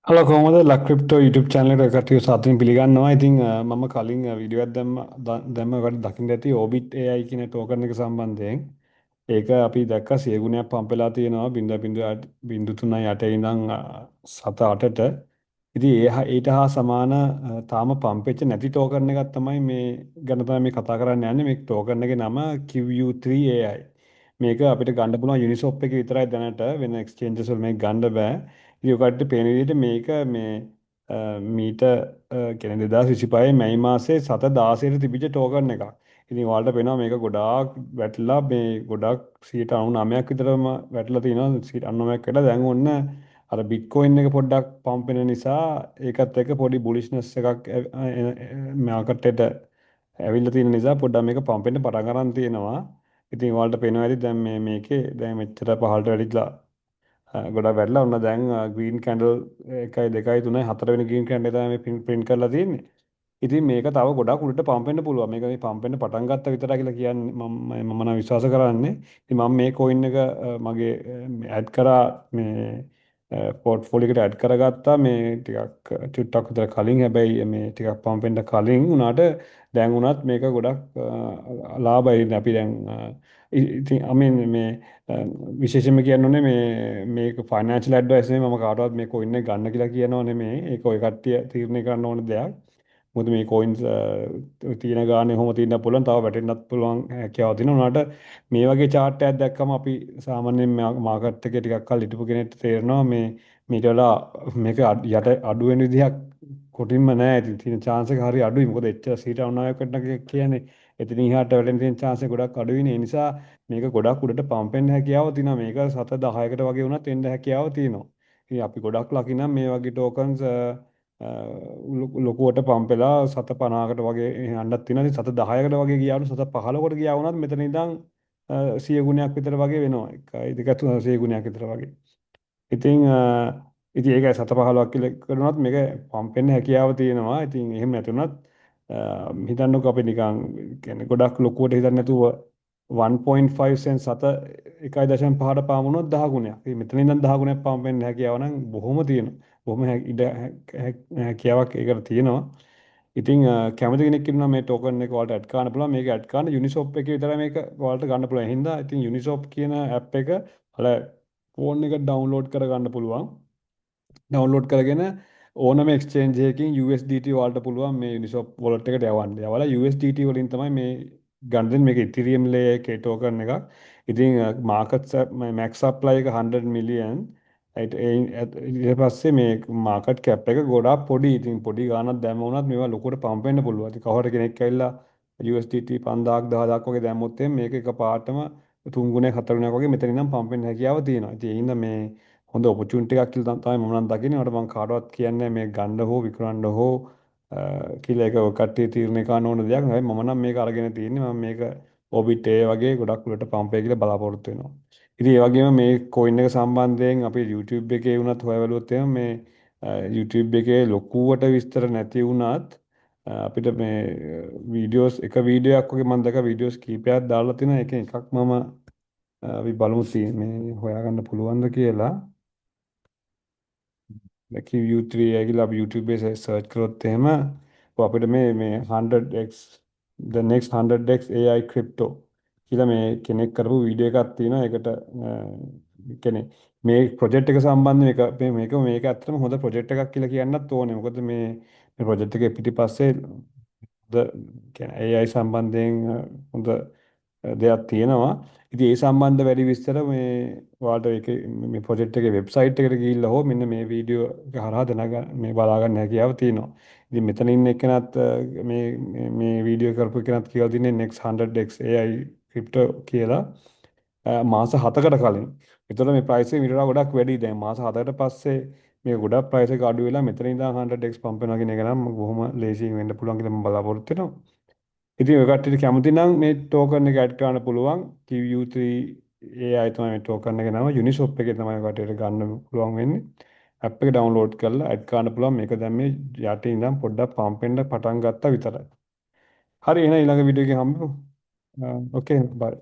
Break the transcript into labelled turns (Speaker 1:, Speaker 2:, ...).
Speaker 1: Hello කොහොමද ලක්ක්‍රිප්ටෝ YouTube channel එකට කටයුතු සාදරයෙන් පිළිගන්නවා. ඉතින් මම කලින් වීඩියෝ එකක් දැම්ම ඔයාලට දකින්න ඇති Orbit AI කියන ටෝකන් එක සම්බන්ධයෙන්. ඒක අපි දැක්කා 100 ගුණයක් පම්ප් වෙලා තියෙනවා 0.0.8 ඉඳන් 7-8ට. ඉතින් ඊට හා සමාන තාම පම්ප් වෙච්ච නැති ටෝකන් එකක් තමයි මේ ගැන තමයි මේ කතා කරන්න යන්නේ. මේ ටෝකන් එකේ නම QU3 AI. මේක අපිට ගන්න පුළුවන් Uniswap එකේ විතරයි දැනට වෙන exchanges වල මේක ගන්න බෑ. ඉතින් ඔකට පේන විදිහට මේක මේ මීට කියන්නේ 2025 මැයි මාසේ 7/16 තිබිච්ච ටෝකන් එකක්. ඉතින් ඔයාලට පේනවා මේක ගොඩාක් වැටලා මේ ගොඩාක් 99%ක් විතරම වැටලා තිනවා 99%ක් වෙලා දැන් ඔන්න අර බිට්කොයින් එක පොඩ්ඩක් පම්ප් වෙන නිසා ඒකත් එක්ක පොඩි බුලිෂ්නස් එකක් මාකට් එකට ඇවිල්ලා තියෙන නිසා පොඩ්ඩක් මේක පම්ප් වෙන්න පටන් ගන්න තියෙනවා. ඉතින් ඔයාලට පේනවා ඇති දැන් මේකේ දැන් මෙච්චර පහළට වැඩිලා ගොඩක් වැඩිලා ඔන්න දැන් ග්‍රීන් කැන්ඩල් 1 2 3 4 වෙනි ග්‍රීන් කැන්ඩල් තමයි ප්‍රින්ට් කරලා තියෙන්නේ. ඉතින් මේක තව ගොඩක් උඩට පම්ප් වෙන්න පුළුවන්. මේක මේ පම්ප් වෙන්න පටන් ගත්ත විතරයි කියලා කියන්නේ මම නම් විශ්වාස කරන්නේ. ඉතින් මම මේ coin එක මගේ ඇඩ් කරා මේ පෝර්ට්ෆෝලියෝ එකට ඇඩ් කරගත්තා මේ ටිකක් චුට්ටක් විතර කලින්. හැබැයි මේ ටිකක් පම්ප් වෙන්න කලින් උනාට දැන් උනත් මේක ගොඩක් ලාභයි. අපි දැන් ඉතින් මේ විශේෂයෙන්ම කියන්න ඕනේ මේක ෆයිනෑන්ෂල් ඇඩ්වයිස් නෙමෙයි මම කාටවත් මේ coin එක ගන්න කියලා කියනව නෙමෙයි. ඒක ඔය කට්ටිය තීරණය කරන්න ඕන දෙයක්. මොකද මේ coins තියෙන ගානේ කොහොම තියෙන්න පුළුවන් තව වැටෙන්නත් පුළුවන් හැකියාව තියෙනවා. උනාට මේ වගේ chart එකක් දැක්කම අපි සාමාන්‍යයෙන් මාකට් එකේ ටිකක් කල් හිටපු කෙනෙක්ට තේරෙනවා මේ මීට වඩා මේක යට අඩු වෙන විදිහක් කොටින්ම නැහැ. ඉතින් තියෙන chance එක හරි අඩුයි. මොකද එච්චර 99% කියන්නේ එතනින් එහාට වැටෙන්න තියෙන chance එක ගොඩක් අඩුයිනේ. ඒ නිසා මේක ගොඩක් උඩට පම්ප් වෙන්න හැකියාව තියෙනවා. මේක 7 10කට වගේ වුණත් එන්න හැකියාව තියෙනවා. ඉතින් අපි ගොඩක් ලකි නම් මේ වගේ tokens ලොකුවට පම්ප් වෙලා 750කට වගේ යන්නත් තියෙනවා. ඉතින් 710කට වගේ ගියාට 715කට ගියා වුණත් මෙතන ඉඳන් 100 ගුණයක් විතර වගේ වෙනවා. 1 2 3 100 ගුණයක් විතර වගේ. ඉතින් ඉතින් ඒකයි 715ක් කියලා කරුණාත් මේක පම්ප් වෙන්න හැකියාව තියෙනවා. ඉතින් එහෙම නැතුණත් හිතන්නකෝ අපි නිකන් කියන්නේ ගොඩක් ලොකුවට හිතන්නේ නැතුව 1.5 සෙන්ට් 1.5ට පාමුණොත් 10 ගුණයක්. ඉතින් මෙතන ඉඳන් 10 ගුණයක් පම්ප් වෙන්න හැකියාව නම් බොහොම තියෙනවා. බොහොම හැකියාවක් ඒකට තියෙනවා. ඉතින් කැමති කෙනෙක් ඉන්නවා මේ ටෝකන් එක ඔයාලට ඇඩ් කරන්න පුළුවන්. මේක ඇඩ් කරන්න Uniswap එකේ විතරයි මේක ඔයාලට ගන්න පුළුවන්. ඒ හින්දා ඉතින් Uniswap කියන ඇප් එක ඔයාලා ෆෝන් එක ඩවුන්ලෝඩ් කරගන්න පුළුවන්. ඩවුන්ලෝඩ් කරගෙන ඕනම එක්ස්චේන්ජ් එකකින් USDT වලට පුළුවන් මේ Uniswap wallet එකට යවන්න. යවලා USDT වලින් තමයි මේ ගන්න දෙන්නේ. මේක Ethereum layer එකේ token එකක්. ඉතින් මාකට් max supply එක 100 million. ඊට පස්සේ මේ මාකට් කැප් එක ගොඩාක් පොඩි. ඉතින් පොඩි ගාණක් දැම්ම වුණත් මේවා ලොකුවට පම්ප් වෙන්න පුළුවන්. ඉතින් කවුරු කෙනෙක් ඇවිල්ලා USDT 5000ක් 10000ක් වගේ දැම්මොත් මේක එකපාරටම 3 ගුණයක් 4 ගුණයක් වගේ මෙතන ඉඳන් පම්ප් වෙන්න හැකියාව තියෙනවා. ඉතින් ඒ හින්දා මේ හොඳ ඔපචුනිටි එකක් කියලා තමයි මම නම් දකින්නේ. ඒකට මම කාටවත් කියන්නේ මේ ගන්න හෝ විකුණන්න හෝ කියලා ඒක කට්ටිය තීරණය කරන්න ඕන දෙයක් නෙවෙයි. මම නම් මේක අරගෙන තියෙන්නේ. මම මේක Orbit A වගේ ගොඩක් උඩට පම්ප් වෙයි කියලා බලාපොරොත්තු වෙනවා. ඉතින් ඒ වගේම මේ coin එක සම්බන්ධයෙන් අපි YouTube එකේ වුණත් හොය බැලුවොත් එහෙනම් මේ YouTube එකේ ලොකුවට විස්තර නැති වුණත් අපිට මේ එක වීඩියෝයක් වගේ මම දැක්ක වීඩියෝස් කීපයක් දාලා තිනවා. ඒකෙන් එකක් මම අපි බලමු මේ හොයාගන්න පුළුවන්ද කියලා. QU3 කියලා අපි YouTube එකේ සර්ච් කරොත් එහෙම අපිට මේ 100x the next 100x AI crypto කියලා මේ කෙනෙක් කරපු වීඩියෝ එකක් තියෙනවා. ඒකට කියන්නේ මේ ප්‍රොජෙක්ට් එක සම්බන්ධ මේක ඇත්තටම හොඳ ප්‍රොජෙක්ට් එකක් කියලා කියන්නත් ඕනේ. මොකද මේ ප්‍රොජෙක්ට් එකේ පිටිපස්සේ හොඳ කියන්නේ AI සම්බන්ධයෙන් හොඳ දෙයක් තියෙනවා. ඉතින් ඒ සම්බන්ධ වැඩි විස්තර මේ ඔයාලට මේ ප්‍රොජෙක්ට් එකේ වෙබ්සයිට් එකට ගිහිල්ලා හෝ මෙන්න මේ වීඩියෝ එක හරහා මේ බලා ගන්න හැකියාව තියෙනවා. ඉතින් මෙතන ඉන්න එක්කෙනත් මේ වීඩියෝ කරපු එක්කෙනත් කියලා තින්නේ next 100x AI crypto කියලා මාස 7කට කලින්. ඒතකොට මේ ප්‍රයිස් එක ඊට වඩා ගොඩක් වැඩි. දැන් මාස 7කට පස්සේ මේ ගොඩක් ප්‍රයිස් එක අඩු වෙලා මෙතන ඉඳන් 100x පම්ප් වෙනවා කියන එක නම් බොහොම ලේසියෙන් වෙන්න පුළුවන් කියලා මම බලාපොරොත්තු වෙනවා. ඉතින් ඔය කට්ටියට කැමති නම් මේ ටෝකන් එක ඇඩ් කරන්න පුළුවන්. QU3 AI තමයි මේ ටෝකන් එකේ නම. Uniswap එකේ තමයි ඔය කට්ටියට ගන්න පුළුවන් වෙන්නේ. ඇප් එක ඩවුන්ලෝඩ් කරලා ඇඩ් කරන්න පුළුවන්. මේක දැන් මේ යටින් ඉඳන් පොඩ්ඩක් පම්ප් වෙන්න පටන් ගත්තා විතරයි. හරි එහෙනම් ඊළඟ වීඩියෝ එකේ හම්බෙමු. ඕකේ බයි.